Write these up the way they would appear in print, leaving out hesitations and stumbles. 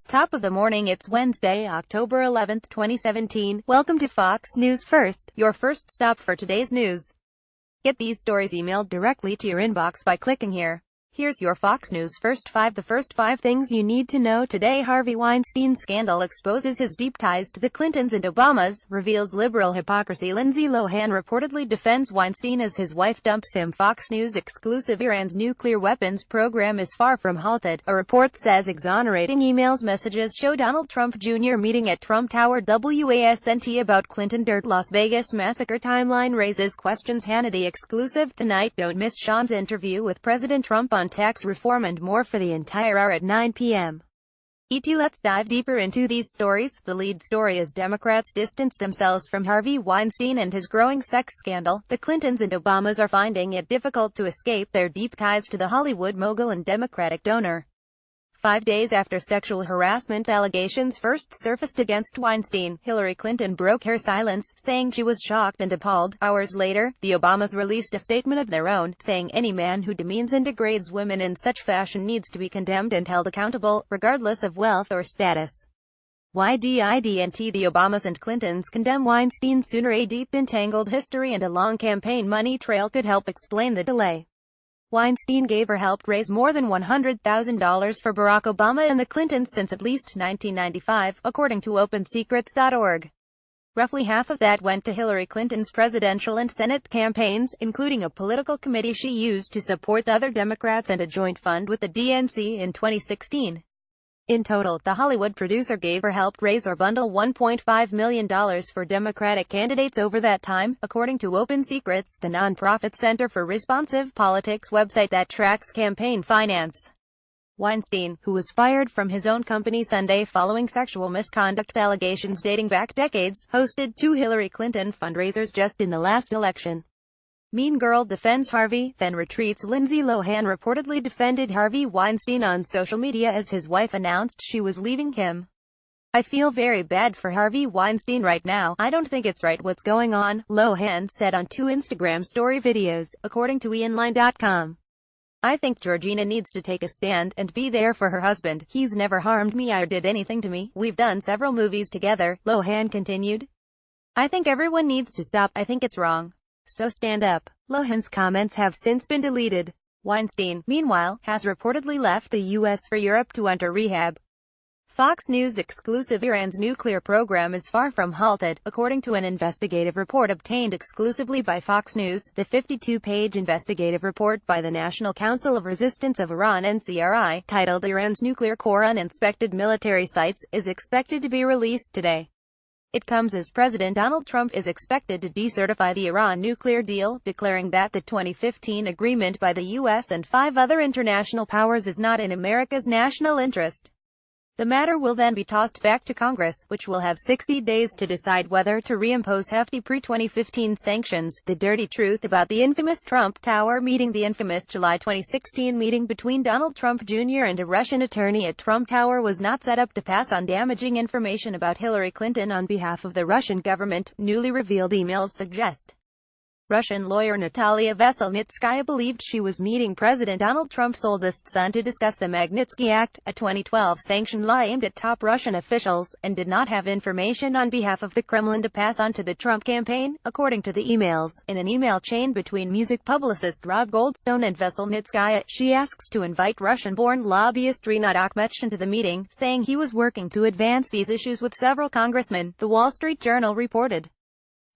Top of the morning, it's Wednesday, October 11th, 2017. Welcome to Fox News First, your first stop for today's news. Get these stories emailed directly to your inbox by clicking here. Here's your Fox News First 5. The first 5 things you need to know today. Harvey Weinstein scandal exposes his deep ties to the Clintons and Obamas, reveals liberal hypocrisy. Lindsay Lohan reportedly defends Weinstein as his wife dumps him. Fox News exclusive. Iran's nuclear weapons program is far from halted. A report says exonerating emails messages show Donald Trump Jr. meeting at Trump Tower. WASNT about Clinton dirt. Las Vegas massacre timeline raises questions. Hannity exclusive tonight. Don't miss Sean's interview with President Trump on tax reform and more for the entire hour at 9 p.m. Let's dive deeper into these stories. The lead story is Democrats distance themselves from Harvey Weinstein and his growing sex scandal. The Clintons and Obamas are finding it difficult to escape their deep ties to the Hollywood mogul and Democratic donor. 5 days after sexual harassment allegations first surfaced against Weinstein, Hillary Clinton broke her silence, saying she was shocked and appalled. Hours later, the Obamas released a statement of their own, saying any man who demeans and degrades women in such fashion needs to be condemned and held accountable, regardless of wealth or status. YDIDNT. The Obamas and Clintons condemn Weinstein sooner. A deep entangled history and a long campaign money trail could help explain the delay. Weinstein gave or helped raise more than $100,000 for Barack Obama and the Clintons since at least 1995, according to OpenSecrets.org. Roughly half of that went to Hillary Clinton's presidential and Senate campaigns, including a political committee she used to support other Democrats and a joint fund with the DNC in 2016. In total, the Hollywood producer gave or helped raise or bundle $1.5 million for Democratic candidates over that time, according to Open Secrets, the nonprofit Center for Responsive Politics website that tracks campaign finance. Weinstein, who was fired from his own company Sunday following sexual misconduct allegations dating back decades, hosted 2 Hillary Clinton fundraisers just in the last election. Mean Girl defends Harvey, then retreats. Lindsay Lohan reportedly defended Harvey Weinstein on social media as his wife announced she was leaving him. "I feel very bad for Harvey Weinstein right now. I don't think it's right what's going on," Lohan said on 2 Instagram story videos, according to eOnline.com. "I think Georgina needs to take a stand and be there for her husband. He's never harmed me or did anything to me. We've done several movies together," Lohan continued. "I think everyone needs to stop. I think it's wrong. So stand up." Lohan's comments have since been deleted. Weinstein, meanwhile, has reportedly left the U.S. for Europe to enter rehab. Fox News exclusive. Iran's nuclear program is far from halted, according to an investigative report obtained exclusively by Fox News. The 52-page investigative report by the National Council of Resistance of Iran (NCRI), titled Iran's Nuclear Core Uninspected Military Sites, is expected to be released today. It comes as President Donald Trump is expected to decertify the Iran nuclear deal, declaring that the 2015 agreement by the U.S. and 5 other international powers is not in America's national interest. The matter will then be tossed back to Congress, which will have 60 days to decide whether to reimpose hefty pre-2015 sanctions. The dirty truth about the infamous Trump Tower meeting. The infamous July 2016 meeting between Donald Trump Jr. and a Russian attorney at Trump Tower was not set up to pass on damaging information about Hillary Clinton on behalf of the Russian government, newly revealed emails suggest. Russian lawyer Natalia Veselnitskaya believed she was meeting President Donald Trump's oldest son to discuss the Magnitsky Act, a 2012 sanctioned law aimed at top Russian officials, and did not have information on behalf of the Kremlin to pass on to the Trump campaign, according to the emails. In an email chain between music publicist Rob Goldstone and Veselnitskaya, she asks to invite Russian-born lobbyist Rinat Akhmetshin to the meeting, saying he was working to advance these issues with several congressmen, The Wall Street Journal reported.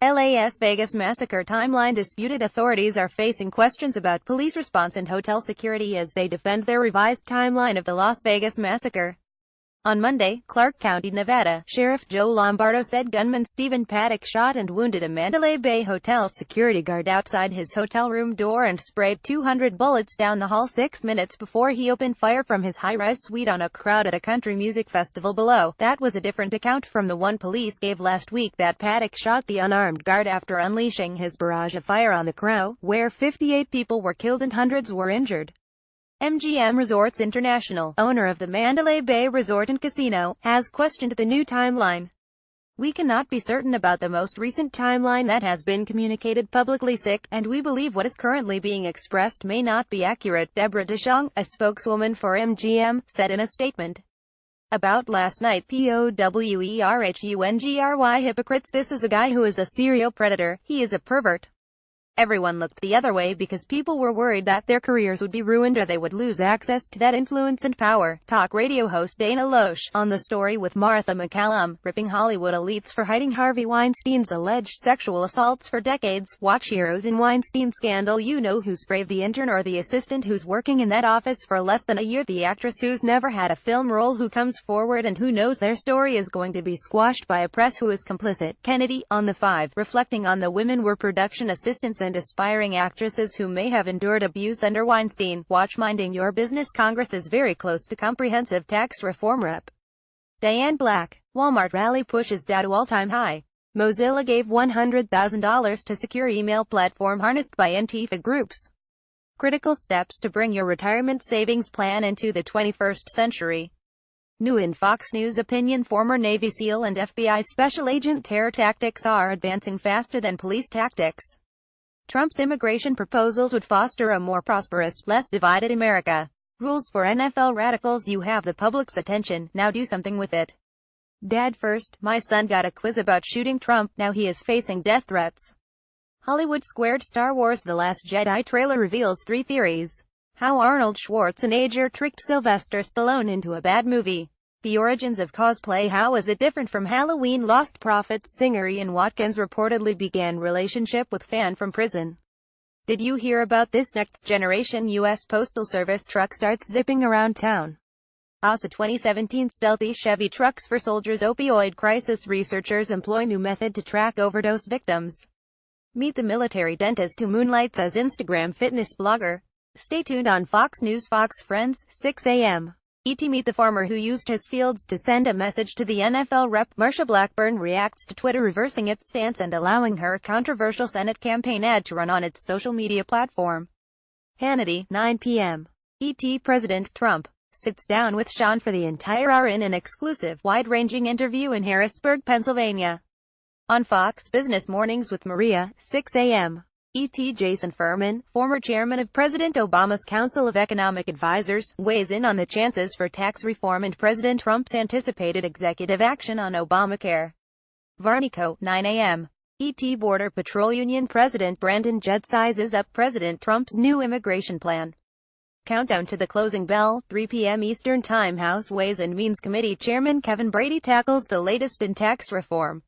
Las Vegas massacre timeline disputed. Authorities are facing questions about police response and hotel security as they defend their revised timeline of the Las Vegas massacre. On Monday, Clark County, Nevada, Sheriff Joe Lombardo said gunman Stephen Paddock shot and wounded a Mandalay Bay hotel security guard outside his hotel room door and sprayed 200 bullets down the hall 6 minutes before he opened fire from his high-rise suite on a crowd at a country music festival below. That was a different account from the one police gave last week that Paddock shot the unarmed guard after unleashing his barrage of fire on the crowd, where 58 people were killed and hundreds were injured. MGM Resorts International, owner of the Mandalay Bay Resort and Casino, has questioned the new timeline. "We cannot be certain about the most recent timeline that has been communicated publicly, and we believe what is currently being expressed may not be accurate," Deborah DeShong, a spokeswoman for MGM, said in a statement. About last night, POWERHUNGRY hypocrites. This is a guy who is a serial predator. He is a pervert. Everyone looked the other way because people were worried that their careers would be ruined or they would lose access to that influence and power. Talk radio host Dana Loesch, on The Story with Martha McCallum, ripping Hollywood elites for hiding Harvey Weinstein's alleged sexual assaults for decades. Watch Heroes in Weinstein Scandal. You know who's brave, the intern or the assistant who's working in that office for less than a year, the actress who's never had a film role who comes forward and who knows their story is going to be squashed by a press who is complicit. Kennedy, on The Five, reflecting on the women were production assistants and aspiring actresses who may have endured abuse under Weinstein. Watch Minding Your Business. Congress is very close to comprehensive tax reform. Rep. Diane Black. Walmart rally pushes Dow to all-time high. Mozilla gave $100,000 to secure email platform harnessed by Antifa groups. Critical steps to bring your retirement savings plan into the 21st century. New in Fox News opinion, former Navy SEAL and FBI special agent, terror tactics are advancing faster than police tactics. Trump's immigration proposals would foster a more prosperous, less divided America. Rules for NFL radicals. You have the public's attention, now do something with it. Dad first. My son got a quiz about shooting Trump, now he is facing death threats. Hollywood squared. Star Wars The Last Jedi trailer reveals 3 theories. How Arnold Schwarzenegger tricked Sylvester Stallone into a bad movie. The origins of cosplay. How is it different from Halloween? Lost Prophets singer Ian Watkins reportedly began relationship with fan from prison. Did you hear about this? Next generation U.S. Postal Service truck starts zipping around town. NASA 2017 stealthy Chevy trucks for soldiers. Opioid crisis. Researchers employ new method to track overdose victims. Meet the military dentist who moonlights as Instagram fitness blogger. Stay tuned on Fox News. Fox Friends, 6 a.m. ET. Meet the farmer who used his fields to send a message to the NFL rep. Marsha Blackburn reacts to Twitter reversing its stance and allowing her controversial Senate campaign ad to run on its social media platform. Hannity, 9 p.m. ET. President Trump sits down with Sean for the entire hour in an exclusive, wide-ranging interview in Harrisburg, Pennsylvania. On Fox Business Mornings with Maria, 6 a.m. ET. Jason Furman, former chairman of President Obama's Council of Economic Advisors, weighs in on the chances for tax reform and President Trump's anticipated executive action on Obamacare. Varnico, 9 a.m. ET. Border Patrol Union President Brandon Judd sizes up President Trump's new immigration plan. Countdown to the closing bell, 3 p.m. Eastern Time. House Ways and Means Committee Chairman Kevin Brady tackles the latest in tax reform.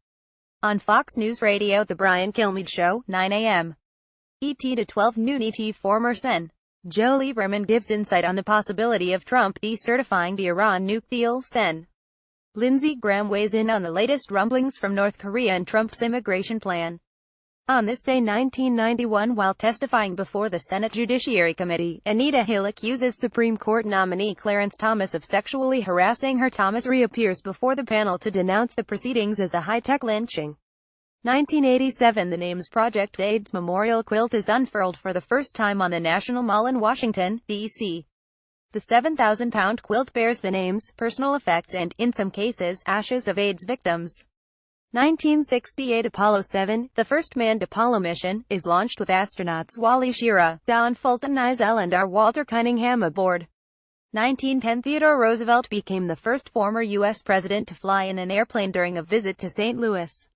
On Fox News Radio, The Brian Kilmeade Show, 9 a.m. ET to 12 noon. ET. Former Sen. Joe Lieberman gives insight on the possibility of Trump decertifying the Iran nuke deal. Sen. Lindsey Graham weighs in on the latest rumblings from North Korea and Trump's immigration plan. On this day 1991, while testifying before the Senate Judiciary Committee, Anita Hill accuses Supreme Court nominee Clarence Thomas of sexually harassing her. Thomas reappears before the panel to denounce the proceedings as a high-tech lynching. 1987, the Names Project AIDS memorial quilt is unfurled for the first time on the National Mall in Washington, D.C. The 7,000-pound quilt bears the names, personal effects and, in some cases, ashes of AIDS victims. 1968, Apollo 7, the first manned Apollo mission, is launched with astronauts Wally Schirra, Don Fulton Eisele and R. Walter Cunningham aboard. 1910, Theodore Roosevelt became the first former U.S. president to fly in an airplane during a visit to St. Louis.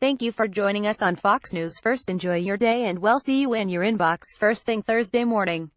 Thank you for joining us on Fox News First. Enjoy your day and we'll see you in your inbox first thing Thursday morning.